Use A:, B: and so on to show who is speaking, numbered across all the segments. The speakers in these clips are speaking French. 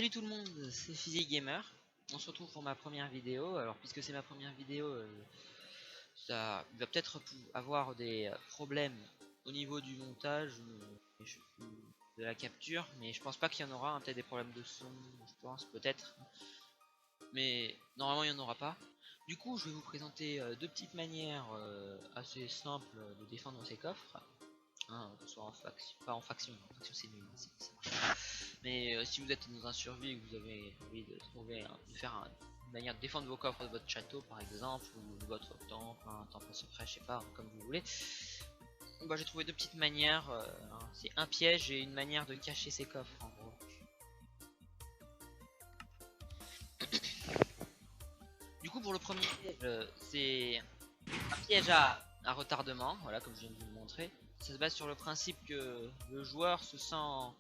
A: Salut tout le monde, c'est Physique Gamer. On se retrouve pour ma première vidéo. Alors puisque c'est ma première vidéo, ça va peut-être avoir des problèmes au niveau du montage, de la capture, mais je pense pas qu'il y en aura, hein, peut-être des problèmes de son, je pense, peut-être. Mais normalement il n'y en aura pas. Du coup je vais vous présenter deux petites manières assez simples de défendre ces coffres. Hein, soit en faction, pas en faction, en faction c'est nul, ça marche pas. Mais si vous êtes dans un survie et que vous avez envie de trouver, de faire une manière de défendre vos coffres de votre château par exemple, ou de votre temple, un temple secret, je sais pas, comme vous voulez, bah, j'ai trouvé deux petites manières, c'est un piège et une manière de cacher ses coffres en gros. Du coup pour le premier piège, c'est un piège à retardement, voilà comme je viens de vous le montrer. Ça se base sur le principe que le joueur se sent en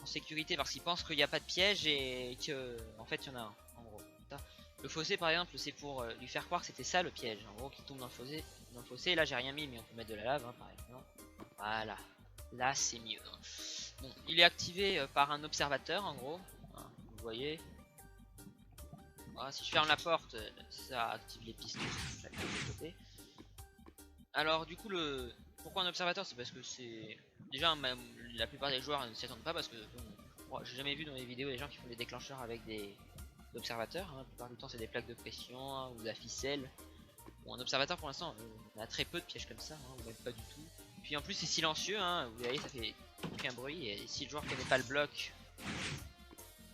A: sécurité parce qu'il pense qu'il n'y a pas de piège et que en fait il y en a un en gros. Le fossé par exemple c'est pour lui faire croire que c'était ça le piège, en gros qu'il tombe dans le fossé, là j'ai rien mis mais on peut mettre de la lave hein, par exemple. Voilà, là c'est mieux. Bon, il est activé par un observateur en gros, hein, vous voyez. Voilà, si je ferme la porte, ça active les pistons de chaque côté. Alors du coup pourquoi un observateur, c'est parce que c'est déjà même la plupart des joueurs ne s'y attendent pas parce que bon, j'ai jamais vu dans les vidéos des gens qui font des déclencheurs avec des observateurs, hein. La plupart du temps c'est des plaques de pression hein, ou de la ficelle. Bon, un observateur pour l'instant on a très peu de pièges comme ça, hein, ou même pas du tout. Puis en plus c'est silencieux, hein, vous voyez ça fait aucun bruit et si le joueur connaît pas le bloc,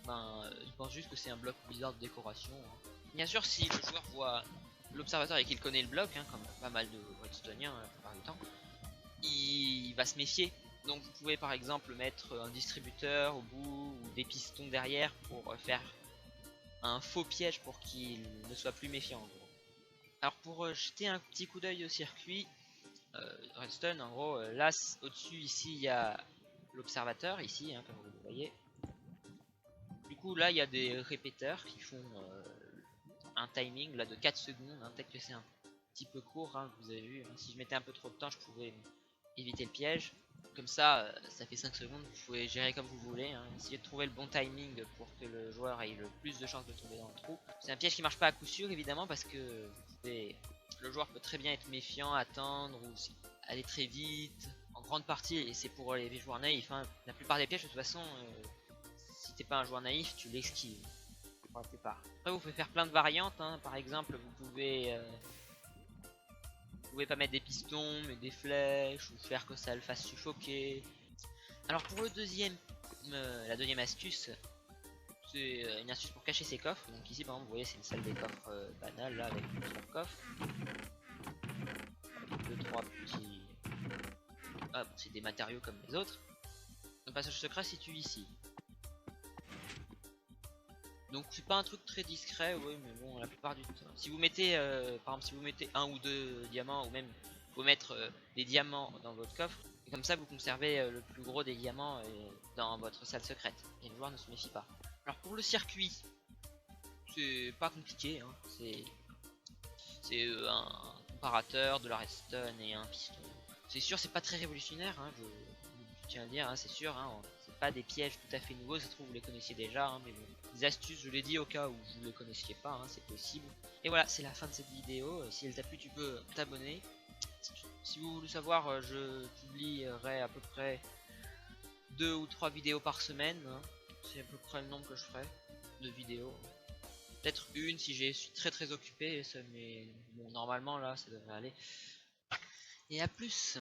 A: ben il pense juste que c'est un bloc bizarre de décoration. Hein. Bien sûr si le joueur voit l'observateur et qu'il connaît le bloc, hein, comme pas mal de redstoniens la plupart du temps, il va se méfier. Donc vous pouvez par exemple mettre un distributeur au bout ou des pistons derrière pour faire un faux piège pour qu'il ne soit plus méfiant en gros. Alors pour jeter un petit coup d'œil au circuit redstone, en gros là au dessus ici il y a l'observateur ici hein, comme vous le voyez. Du coup là il y a des répéteurs qui font un timing là de 4 secondes, hein, peut-être que c'est un petit peu court, hein, vous avez vu, hein, si je mettais un peu trop de temps je pourrais éviter le piège. Comme ça, ça fait 5 secondes, vous pouvez gérer comme vous voulez, hein. Essayez de trouver le bon timing pour que le joueur ait le plus de chances de tomber dans le trou. C'est un piège qui marche pas à coup sûr évidemment parce que le joueur peut très bien être méfiant, attendre ou aller très vite en grande partie, et c'est pour les joueurs naïfs, hein. La plupart des pièges de toute façon, si t'es pas un joueur naïf, tu l'esquives pour la plupart. Après vous pouvez faire plein de variantes, hein. Par exemple vous pouvez pas mettre des pistons mais des flèches ou faire que ça le fasse suffoquer. Alors pour le deuxième, la deuxième astuce, c'est une astuce pour cacher ses coffres. Donc ici par exemple vous voyez c'est une salle des coffres banale là avec 3 coffres, 2-3 petits. Ah bon c'est des matériaux comme les autres. Le passage secret se situe ici. Donc c'est pas un truc très discret, ouais, mais bon la plupart du temps. Si vous mettez par exemple si vous mettez un ou deux diamants ou même faut mettre des diamants dans votre coffre, et comme ça vous conservez le plus gros des diamants dans votre salle secrète et le joueur ne se méfie pas. Alors pour le circuit, c'est pas compliqué, hein. C'est un comparateur, de la redstone et un piston. C'est sûr c'est pas très révolutionnaire, hein, je tiens à le dire, hein, c'est sûr, hein, c'est pas des pièges tout à fait nouveaux, ça se trouve vous les connaissiez déjà, hein, mais bon, des astuces je l'ai dit au cas où vous les connaissiez pas, hein, c'est possible. Et voilà, c'est la fin de cette vidéo. Si elle t'a plu tu peux t'abonner. Si vous voulez savoir, je publierai à peu près 2 ou 3 vidéos par semaine, hein. C'est à peu près le nombre que je ferai de vidéos. Peut-être une si je suis très occupé, mais bon normalement là ça devrait aller. Et à plus.